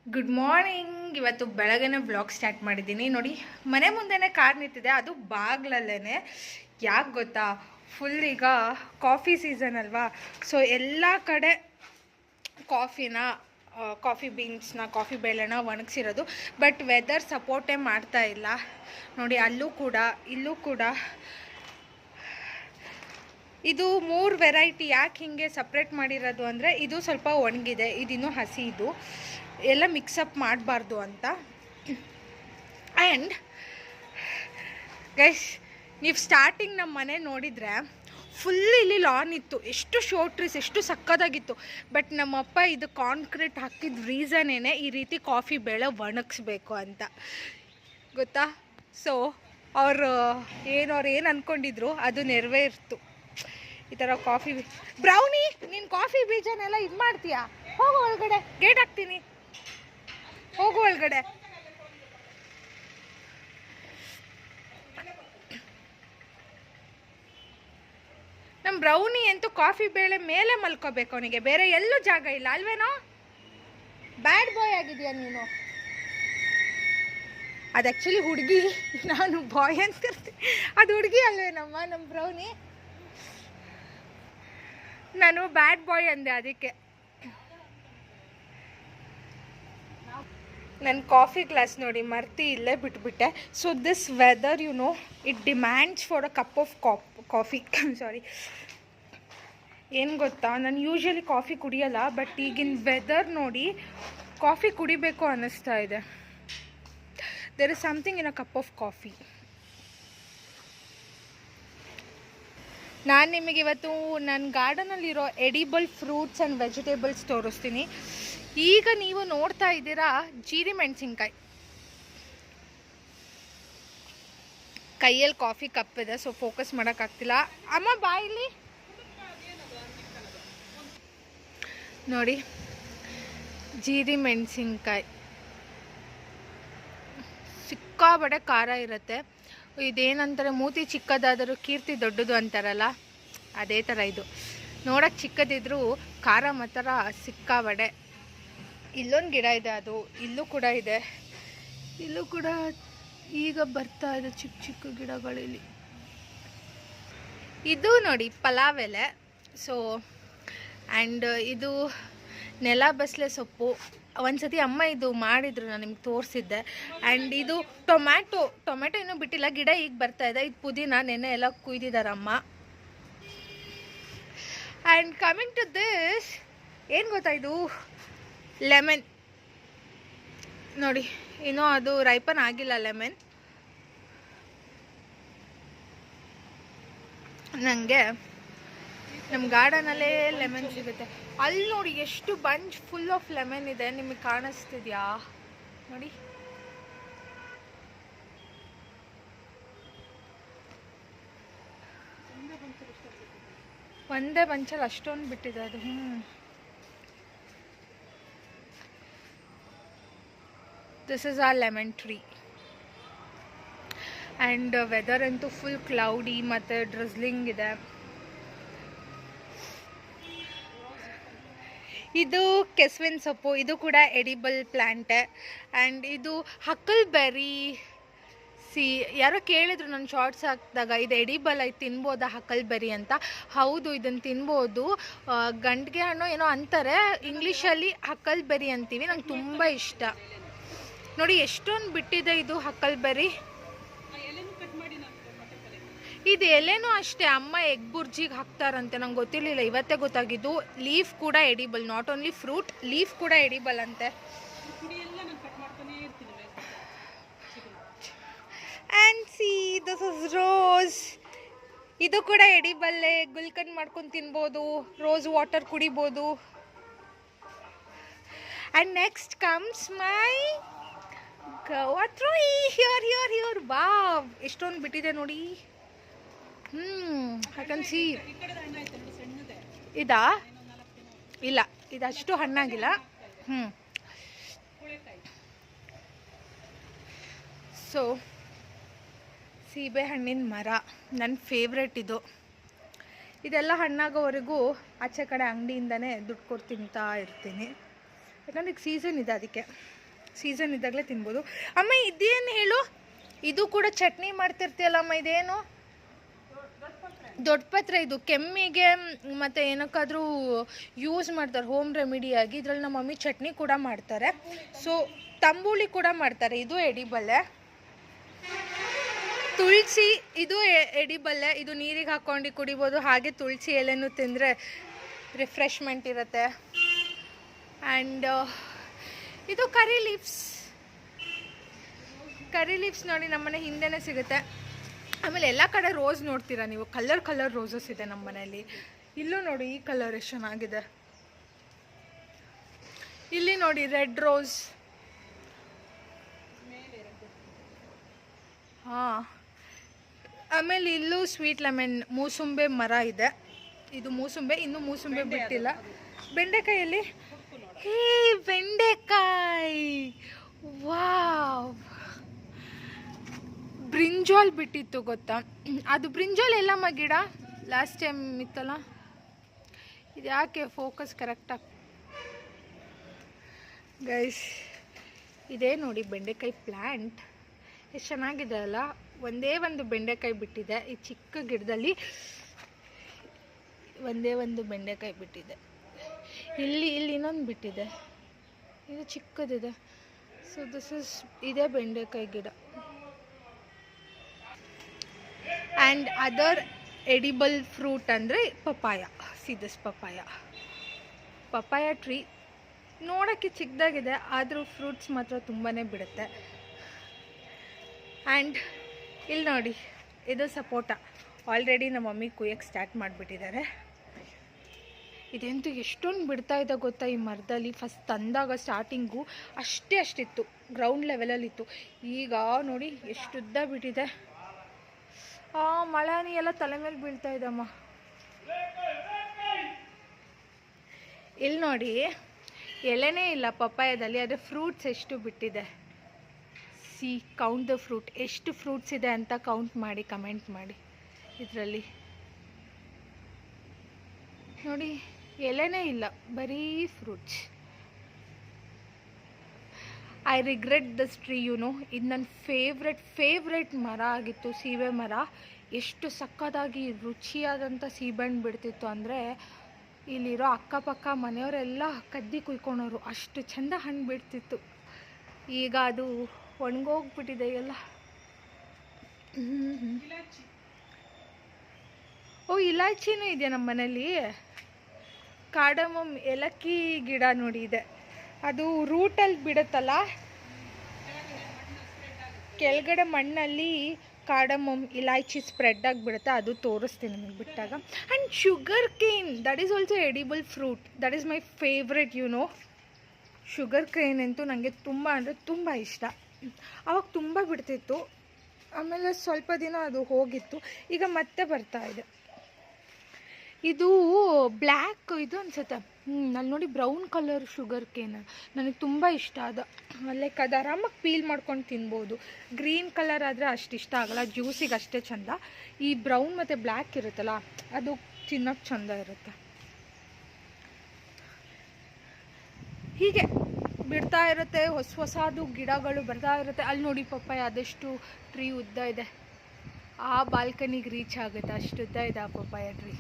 Good morning. ಇವತ್ತು ಬೆಳಗ್ಗೆನೇ vlog start ಮಾಡಿದ್ದೀನಿ. ನೋಡಿ, ಮನೆ ಮುಂದೆನೇ ಕಾರ್ ನಿಂತಿದೆ, ಅದು ಬಾಗ್ಲಲ್ಲೇ. ಯಾಕೆ ಗೊತ್ತಾ, ಫುಲ್ ಈಗ ಕಾಫಿ ಸೀಸನ್ ಅಲ್ವಾ. ಸೊ ಎಲ್ಲ ಕಡೆ ಕಾಫಿ ಬೀನ್ಸ್ನ, ಕಾಫಿ ಬೇಳೆನ ಒಣಗಿಸಿರೋದು. ಬಟ್ ವೆದರ್ ಸಪೋರ್ಟೇ ಮಾಡ್ತಾ ಇಲ್ಲ. ನೋಡಿ, ಅಲ್ಲೂ ಕೂಡ ಇಲ್ಲೂ ಕೂಡ ಇದು 3 ವೆರೈಟಿ. ಯಾಕೆ ಹಿಂಗೆ ಸಪ್ರೇಟ್ ಮಾಡಿರೋದು ಅಂದರೆ, ಇದು ಸ್ವಲ್ಪ ಒಣಗಿದೆ, ಇದಿನ್ನೂ ಹಸಿ, ಇದು ಎಲ್ಲ ಮಿಕ್ಸಪ್ ಮಾಡಬಾರ್ದು ಅಂತ. ಆ್ಯಂಡ್ ಗೈಸ್, ನೀವು ಸ್ಟಾರ್ಟಿಂಗ್ ನಮ್ಮ ಮನೆ ನೋಡಿದರೆ ಫುಲ್ ಇಲ್ಲಿ ಲಾನ್ ಇತ್ತು, ಎಷ್ಟು ಶೋ ಟ್ರೀಸ್, ಎಷ್ಟು ಸಕ್ಕದಾಗಿತ್ತು. ಬಟ್ ನಮ್ಮಪ್ಪ ಇದು ಕಾಂಕ್ರೀಟ್ ಹಾಕಿದ ರೀಸನ್ನೇ ಈ ರೀತಿ ಕಾಫಿ ಬೇಳೆ ಒಣಗಿಸ್ಬೇಕು ಅಂತ, ಗೊತ್ತಾ. ಸೊ ಅವ್ರು ಏನು ಅಂದ್ಕೊಂಡಿದ್ರು ಅದು ನೆರವೇರ್ತು. ಈ ಥರ ಕಾಫಿ ಬ್ರೌನಿ, ನೀನು ಕಾಫಿ ಬೀಜನೆಲ್ಲ ಇದು ಮಾಡ್ತೀಯಾ? ಹೋಗು ಒಳಗಡೆ, ಗೇಟ್ ಹಾಕ್ತೀನಿ, ಹೋಗು ಒಳಗಡೆ. ನಮ್ಮ ಬ್ರೌನಿ ಅಂತೂ ಕಾಫಿ ಬೇಳೆ ಮೇಲೆ ಮಲ್ಕೋಬೇಕು, ಅವನಿಗೆ ಬೇರೆ ಎಲ್ಲೂ ಜಾಗ ಇಲ್ಲ ಅಲ್ವೇನೋ. ಬ್ಯಾಡ್ ಬಾಯ್ ಆಗಿದೆಯಾ ನೀನು? ಅದು ಆ್ಯಕ್ಚುಲಿ ಹುಡುಗಿ, ನಾನು ಬಾಯ್ ಅಂತಿರ್ತೀನಿ. ಅದು ಹುಡುಗಿ ಅಲ್ವೇನಮ್ಮ ನಮ್ಮ ಬ್ರೌನಿ? ನಾನು ಬ್ಯಾಡ್ ಬಾಯ್ ಅಂದೆ ಅದಕ್ಕೆ. ನನ್ನ ಕಾಫಿ ಗ್ಲಾಸ್ ನೋಡಿ ಮರ್ತಿ ಇಲ್ಲೇ ಬಿಟ್ಬಿಟ್ಟೆ. So this weather it demands for a cup of coffee. Sorry, ಏನು ಗೊತ್ತಾ, ನಾನು ಯೂಶ್ವಲಿ ಕಾಫಿ ಕುಡಿಯಲ್ಲ, ಬಟ್ ಈಗಿನ ವೆದರ್ ನೋಡಿ ಕಾಫಿ ಕುಡಿಬೇಕು ಅನ್ನಿಸ್ತಾ ಇದೆ. There is something in a cup of coffee. ನಾನು ನಿಮಗೆ ಇವತ್ತು ನನ್ನ ಗಾರ್ಡನಲ್ಲಿರೋ ಎಡಿಬಲ್ ಫ್ರೂಟ್ಸ್ ಆ್ಯಂಡ್ ವೆಜಿಟೇಬಲ್ಸ್ ತೋರಿಸ್ತೀನಿ. ಈಗ ನೀವು ನೋಡ್ತಾ ಇದ್ದೀರಾ ಜೀರಿ ಮೆಣಸಿನ್ಕಾಯಿ. ಕೈಯಲ್ಲಿ ಕಾಫಿ ಕಪ್ ಇದೆ, ಸೊ ಫೋಕಸ್ ಮಾಡೋಕ್ಕಾಗ್ತಿಲ್ಲ. ಅಮ್ಮ ಬಾಯಿಲಿ ನೋಡಿ, ಜೀರಿ ಮೆಣಸಿನ್ಕಾಯಿ ಸಿಕ್ಕಾಬಡೆ ಖಾರ ಇರುತ್ತೆ. ಇದೇನಂತಾರೆ, ಮೂತಿ ಚಿಕ್ಕದಾದರೂ ಕೀರ್ತಿ ದೊಡ್ಡದು ಅಂತಾರಲ್ಲ, ಅದೇ ಥರ ಇದು. ನೋಡೋಕ್ಕೆ ಚಿಕ್ಕದಿದ್ರೂ ಖಾರ ಮಾತ್ರ ಸಿಕ್ಕಾಬಡೆ. ಇಲ್ಲೊಂದು ಗಿಡ ಇದೆ, ಅದು ಇಲ್ಲೂ ಕೂಡ ಇದೆ, ಇಲ್ಲೂ ಕೂಡ ಈಗ ಬರ್ತಾ ಇದೆ ಚಿಕ್ಕ ಚಿಕ್ಕ ಗಿಡಗಳಲ್ಲಿ. ಇದು ನೋಡಿ ಪಲಾವ್ ಎಲೆ. ಸೊ ಆ್ಯಂಡ್ ಇದು ನೆಲ ಬಸಳೆ ಸೊಪ್ಪು. ಒಂದ್ಸತಿ ಅಮ್ಮ ಇದು ಮಾಡಿದ್ರು, ನಾನು ನಿಮ್ಗೆ ತೋರಿಸಿದ್ದೆ. ಆ್ಯಂಡ್ ಇದು ಟೊಮ್ಯಾಟೊ ಇನ್ನೂ ಬಿಟ್ಟಿಲ್ಲ, ಗಿಡ ಈಗ ಬರ್ತಾ ಇದೆ. ಇದು ಪುದೀನ, ನೆನೆ ಎಲ್ಲ ಕುಯ್ದಿದ್ದಾರಮ್ಮ. ಆ್ಯಂಡ್ ಕಮಿಂಗ್ ಟು ದಿಸ್, ಏನು ಗೊತ್ತಾ, ಇದು ಲೆಮನ್ ನೋಡಿ, ಇನ್ನೂ ಅದು ರೈಪನ್ ಆಗಿಲ್ಲ ಲೆಮನ್. ನನಗೆ ನಮ್ಮ ಗಾರ್ಡನಲ್ಲೇ ಲೆಮನ್ ಸಿಗುತ್ತೆ. ಅಲ್ಲಿ ನೋಡಿ ಎಷ್ಟು ಬಂಚ್ ಫುಲ್ ಆಫ್ ಲೆಮನ್ ಇದೆ, ನಿಮಗೆ ಕಾಣಿಸ್ತಿದ್ಯಾ ನೋಡಿ. ಒಂದೇ ಬಂಚಲ್ಲಿ ಅಷ್ಟೊಂದು ಬಿಟ್ಟಿದೆ ಅದು. This is our lemon tree. And weather ಅಂತೂ ಫುಲ್ ಕ್ಲೌಡಿ ಮತ್ತು ಡ್ರಿಸ್ಲಿಂಗ್ ಇದೆ. ಇದು ಕೆಸ್ವಿನ್ ಸೊಪ್ಪು, ಇದು ಕೂಡ ಎಡಿಬಲ್ ಪ್ಲ್ಯಾಂಟೆ. ಆ್ಯಂಡ್ ಇದು ಹಕ್ಕಲ್ಬೆರಿ. ಯಾರೋ ಕೇಳಿದ್ರು ನನ್ನ ಶಾರ್ಟ್ಸ್ ಹಾಕಿದಾಗ, ಇದು ಎಡಿಬಲ್ ಆಯ್ತು, ತಿನ್ಬೋದಾ ಹಕ್ಕಲ್ಬೆರಿ ಅಂತ. ಹೌದು, ಇದನ್ನು ತಿನ್ಬೋದು. ಗಂಡಿಗೆ ಹಣ್ಣು ಏನೋ ಅಂತಾರೆ, ಇಂಗ್ಲೀಷಲ್ಲಿ ಹಕ್ಕಲ್ಬೆರಿ ಅಂತೀವಿ. ನಂಗೆ ತುಂಬ ಇಷ್ಟ. ನೋಡಿ ಎಷ್ಟೊಂದು ಬಿಟ್ಟಿದೆ ಇದು ಹಕ್ಕಲ್ಬೆರಿ. ಇದು ಎಲೆನೂ ಅಷ್ಟೇ, ಅಮ್ಮ ಎಗ್ ಬುರ್ಜಿಗೆ ಹಾಕ್ತಾರಂತೆ, ನಂಗೆ ಗೊತ್ತಿರಲಿಲ್ಲ, ಇವತ್ತೇ ಗೊತ್ತಾಗಿದ್ದು. ಲೀಫ್ ಕೂಡ edible, not only fruit, leaf ಕೂಡ ಎಡಿಬಲ್ ಅಂತೆ. And see, this is rose. ಇದು ಕೂಡ ಎಡಿಬಲ್ಲೇ, ಗುಲ್ಕನ್ ಮಾಡ್ಕೊಂಡು ತಿನ್ಬೋದು, ರೋಸ್ ವಾಟರ್ ಕುಡಿಬೋದು. And next comes my guava tree. Here wow, ಎಷ್ಟೊಂದು ಬಿಟ್ಟಿದೆ ನೋಡಿ. I can see. ಇದಾ? ಇಲ್ಲ, ಇದಷ್ಟು ಹಣ್ಣಾಗಿಲ್ಲ. ಸೊ ಸೀಬೆ ಹಣ್ಣಿನ ಮರ ನನ್ನ ಫೇವ್ರೆಟ್ ಇದು. ಇದೆಲ್ಲ ಹಣ್ಣಾಗೋವರೆಗೂ ಆಚೆ ಕಡೆ ಅಂಗಡಿಯಿಂದನೇ ದುಡ್ಡು ಕೊಟ್ಟು ತಿಂತಾ ಇರ್ತೀನಿ. ಯಾಕಂದ್ರೆ ಈಗ ಸೀಸನ್ ಇದೆ, ಅದಕ್ಕೆ ಸೀಸನ್ ಇದ್ದಾಗಲೇ ತಿನ್ಬೋದು. ಅಮ್ಮ ಇದೇನು ಹೇಳು, ಇದು ಕೂಡ ಚಟ್ನಿ ಮಾಡ್ತಿರ್ತೀಯಲ್ಲಮ್ಮ, ಇದೇನು? ದೊಡ್ಡ ಪತ್ರೆ. ಇದು ಕೆಮ್ಮಿಗೆ ಮತ್ತು ಏನಕ್ಕಾದರೂ ಯೂಸ್ ಮಾಡ್ತಾರೆ ಹೋಮ್ ರೆಮಿಡಿಯಾಗಿ. ಇದರಲ್ಲಿ ನಮ್ಮ ಮಮ್ಮಿ ಚಟ್ನಿ ಕೂಡ ಮಾಡ್ತಾರೆ. ಸೊ ತಂಬುಳಿ ಕೂಡ ಮಾಡ್ತಾರೆ. ಇದು ಎಡಿಬಲ್ಲೆ. ತುಳಸಿ, ಇದು ಎಡಿಬಲ್ಲೆ. ಇದು ನೀರಿಗೆ ಹಾಕ್ಕೊಂಡು ಕುಡಿಬೋದು. ಹಾಗೆ ತುಳಸಿ ಎಲೆನೂ ತಿಂದರೆ ರಿಫ್ರೆಶ್ಮೆಂಟ್ ಇರುತ್ತೆ. ಆ್ಯಂಡ್ ಇದು ಕರಿ ಲೀವ್ಸ್. ಕರಿ ಲೀವ್ಸ್ ನೋಡಿ ನಮ್ಮನೆ ಹಿಂದೆನೇ ಸಿಗುತ್ತೆ. ಆಮೇಲೆ ಎಲ್ಲ ಕಡೆ ರೋಸ್ ನೋಡ್ತೀರಾ ನೀವು, ಕಲರ್ ರೋಸಸ್ ಇದೆ ನಮ್ಮ ಮನೆಯಲ್ಲಿ. ಇಲ್ಲೂ ನೋಡಿ ಈ ಕಲರ್ ಎಷ್ಟು ಚೆನ್ನಾಗಿದೆ. ಇಲ್ಲಿ ನೋಡಿ ರೆಡ್ ರೋಸ್. ಹಾಂ, ಆಮೇಲೆ ಇಲ್ಲೂ ಸ್ವೀಟ್ ಲೆಮನ್ ಮೂಸುಂಬೆ ಮರ ಇದೆ. ಇದು ಮೂಸುಂಬೆ, ಇನ್ನೂ ಮೂಸುಂಬೆ ಬಿಟ್ಟಿಲ್ಲ. ಬೆಂಡೆಕಾಯಲ್ಲಿ ಹೇ ಬೆಂಡೆಕಾಯಿ, ವಾವ್! ಬ್ರಿಂಜಾಲ್ ಬಿಟ್ಟಿತ್ತು ಗೊತ್ತಾ? ಅದು ಬ್ರಿಂಜಾಲ್ ಎಲ್ಲಮ್ಮ ಗಿಡ ಲಾಸ್ಟ್ ಟೈಮ್ ಇತ್ತಲ್ಲ. ಇದು ಯಾಕೆ ಫೋಕಸ್ ಕರೆಕ್ಟಾಗಿ ಗೈಸ್? ಇದೇ ನೋಡಿ ಬೆಂಡೆಕಾಯಿ ಪ್ಲ್ಯಾಂಟ್, ಎಷ್ಟು ಚೆನ್ನಾಗಿದೆ ಅಲ್ಲ. ಒಂದೇ ಒಂದು ಬೆಂಡೆಕಾಯಿ ಬಿಟ್ಟಿದೆ ಈ ಚಿಕ್ಕ ಗಿಡದಲ್ಲಿ. ಒಂದೇ ಒಂದು ಬೆಂಡೆಕಾಯಿ ಬಿಟ್ಟಿದೆ. ಇಲ್ಲಿ ಇನ್ನೊಂದು ಬಿಟ್ಟಿದೆ, ಇದು ಚಿಕ್ಕದಿದೆ. ಸೊ ದಿಸ್ ಇಸ್ ಇದೇ ಬೆಂಡೆಕಾಯಿ ಗಿಡ. ಆ್ಯಂಡ್ ಅದರ್ ಎಡಿಬಲ್ ಫ್ರೂಟ್ ಅಂದರೆ papaya. See this papaya tree ನೋಡೋಕ್ಕೆ ಚಿಕ್ಕದಾಗಿದೆ, ಆದರೂ ಫ್ರೂಟ್ಸ್ ಮಾತ್ರ ತುಂಬಾ ಬಿಡುತ್ತೆ. ಆ್ಯಂಡ್ ಇಲ್ಲಿ ನೋಡಿ, ಇದು ಸಪೋಟ. ಆಲ್ರೆಡಿ ನಮ್ಮ ಮಮ್ಮಿ ಕುಯ್ಯಕ್ಕೆ ಸ್ಟಾರ್ಟ್ ಮಾಡಿಬಿಟ್ಟಿದ್ದಾರೆ. ಇದಂತೂ ಎಷ್ಟೊಂದು ಬಿಡ್ತಾ ಇದೆ ಗೊತ್ತಾ ಈ ಮರದಲ್ಲಿ. ಫಸ್ಟ್ ತಂದಾಗ ಸ್ಟಾರ್ಟಿಂಗು ಅಷ್ಟಿತ್ತು, ಗ್ರೌಂಡ್ ಲೆವೆಲಲ್ಲಿತ್ತು. ಈಗ ನೋಡಿ ಎಷ್ಟು ಉದ್ದ ಬಿಟ್ಟಿದೆ. ಮಳೆ ಎಲ್ಲ ತಲೆ ಮೇಲೆ ಬೀಳ್ತಾ ಇದಮ್ಮ. ಇಲ್ಲಿ ನೋಡಿ ಎಲೆನೇ ಇಲ್ಲ ಪಪ್ಪಾಯದಲ್ಲಿ, ಆದರೆ ಫ್ರೂಟ್ಸ್ ಎಷ್ಟು ಬಿಟ್ಟಿದೆ. C count the fruit. ಎಷ್ಟು ಫ್ರೂಟ್ಸ್ ಇದೆ ಅಂತ ಕೌಂಟ್ ಮಾಡಿ ಕಮೆಂಟ್ ಮಾಡಿ. ಇದರಲ್ಲಿ ನೋಡಿ ಎಲೆನೇ ಇಲ್ಲ, ಬರೀ fruits. I regret this tree ಇದು ನನ್ನ ಫೇವ್ರೆಟ್ ಮರ ಆಗಿತ್ತು, ಸೀಬೆ ಮರ. ಎಷ್ಟು ಸಕ್ಕತ್ತಾಗಿ ರುಚಿಯಾದಂಥ ಸೀಬೆಹಣ್ಣು ಬಿಡ್ತಿತ್ತು ಅಂದರೆ ಇಲ್ಲಿರೋ ಅಕ್ಕಪಕ್ಕ ಮನೆಯವರೆಲ್ಲ ಕದ್ದಿ ಕುಯ್ಕೊಳೋರು, ಅಷ್ಟು ಚೆಂದ ಹಣ್ಣು ಬಿಡ್ತಿತ್ತು. ಈಗ ಅದು ಒಣಗೋಗ್ಬಿಟ್ಟಿದೆ ಎಲ್ಲ. ಓ ಇಲಾಚಿನೂ ಇದೆ ನಮ್ಮ ಮನೇಲಿ. ಕಾರ್ಡಮಮ್ ಏಲಕ್ಕಿ ಗಿಡ ನೋಡಿ ಇದೆ. ಅದು ರೂಟಲ್ಲಿ ಬಿಡುತ್ತಲ್ಲ, ಕೆಳಗಡೆ ಮಣ್ಣಲ್ಲಿ ಕಾರ್ಡಮಮ್ ಇಲಾಚಿ ಸ್ಪ್ರೆಡ್ ಆಗಿಬಿಡುತ್ತೆ. ಅದು ತೋರಿಸ್ತೀನಿ ನಿಮಗೆ ಬಿಟ್ಟಾಗ. And sugar cane, that is also edible fruit. That is my favourite sugar cane ಅಂತೂ ನನಗೆ ತುಂಬ ಅಂದರೆ ತುಂಬ ಇಷ್ಟ. ಆವಾಗ ತುಂಬ ಬಿಡ್ತಿತ್ತು, ಆಮೇಲೆ ಸ್ವಲ್ಪ ದಿನ ಅದು ಹೋಗಿತ್ತು, ಈಗ ಮತ್ತೆ ಬರ್ತಾ ಇದೆ. ಇದು ಬ್ಲ್ಯಾಕ್ ಇದು ಅನ್ಸುತ್ತೆ. ಅಲ್ಲಿ ನೋಡಿ ಬ್ರೌನ್ ಕಲರ್ ಶುಗರ್ ಕೇನ್, ನನಗೆ ತುಂಬ ಇಷ್ಟ. ಅದು ಲೈಕ್ ಅದು ಆರಾಮಾಗಿ ಪೀಲ್ ಮಾಡ್ಕೊಂಡು ತಿನ್ಬೋದು. ಗ್ರೀನ್ ಕಲರ್ ಆದರೆ ಅಷ್ಟು ಇಷ್ಟ ಆಗೋಲ್ಲ, ಜ್ಯೂಸಿಗೆ ಅಷ್ಟೇ ಚೆಂದ. ಈ ಬ್ರೌನ್ ಮತ್ತು ಬ್ಲ್ಯಾಕ್ ಇರುತ್ತಲ್ಲ, ಅದು ತಿನ್ನೋಕ್ಕೆ ಚೆಂದ ಇರುತ್ತೆ. ಹೀಗೆ ಬಿಡ್ತಾ ಇರುತ್ತೆ, ಹೊಸದು ಗಿಡಗಳು ಬರ್ತಾ ಇರುತ್ತೆ. ಅಲ್ಲಿ ನೋಡಿ ಪಪ್ಪಾಯ ಅದೆಷ್ಟು ಟ್ರೀ ಉದ್ದ ಇದೆ, ಆ ಬಾಲ್ಕನಿಗೆ ರೀಚ್ ಆಗುತ್ತೆ, ಅಷ್ಟು ಉದ್ದ ಇದೆ ಆ ಪಪ್ಪಾಯ ಟ್ರೀ.